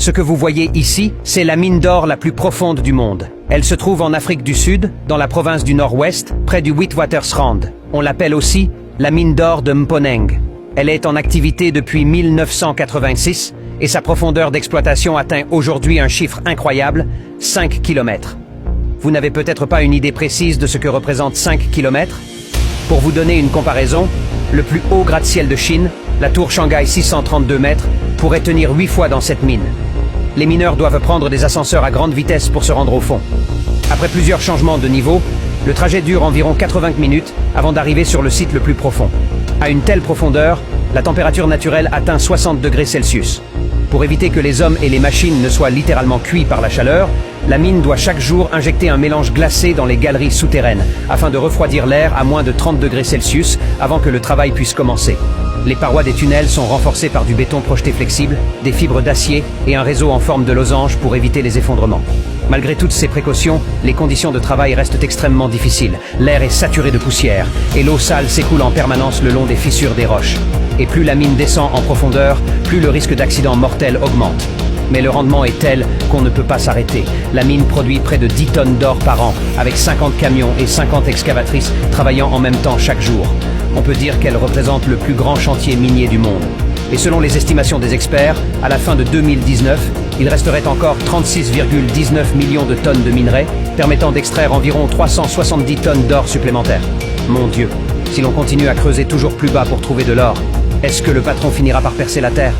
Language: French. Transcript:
Ce que vous voyez ici, c'est la mine d'or la plus profonde du monde. Elle se trouve en Afrique du Sud, dans la province du Nord-Ouest, près du Witwatersrand. On l'appelle aussi la mine d'or de Mponeng. Elle est en activité depuis 1986 et sa profondeur d'exploitation atteint aujourd'hui un chiffre incroyable, 5 km. Vous n'avez peut-être pas une idée précise de ce que représente 5 km? Pour vous donner une comparaison, le plus haut gratte-ciel de Chine, la tour Shanghai 632 mètres, pourrait tenir 8 fois dans cette mine. Les mineurs doivent prendre des ascenseurs à grande vitesse pour se rendre au fond. Après plusieurs changements de niveau, le trajet dure environ 80 minutes avant d'arriver sur le site le plus profond. À une telle profondeur, la température naturelle atteint 60 degrés Celsius. Pour éviter que les hommes et les machines ne soient littéralement cuits par la chaleur, la mine doit chaque jour injecter un mélange glacé dans les galeries souterraines afin de refroidir l'air à moins de 30 degrés Celsius avant que le travail puisse commencer. Les parois des tunnels sont renforcées par du béton projeté flexible, des fibres d'acier et un réseau en forme de losange pour éviter les effondrements. Malgré toutes ces précautions, les conditions de travail restent extrêmement difficiles. L'air est saturé de poussière et l'eau sale s'écoule en permanence le long des fissures des roches. Et plus la mine descend en profondeur, plus le risque d'accident mortel augmente. Mais le rendement est tel qu'on ne peut pas s'arrêter. La mine produit près de 10 tonnes d'or par an, avec 50 camions et 50 excavatrices travaillant en même temps chaque jour. On peut dire qu'elle représente le plus grand chantier minier du monde. Et selon les estimations des experts, à la fin de 2019, il resterait encore 36,19 millions de tonnes de minerais, permettant d'extraire environ 370 tonnes d'or supplémentaires. Mon Dieu, si l'on continue à creuser toujours plus bas pour trouver de l'or, est-ce que le patron finira par percer la terre ?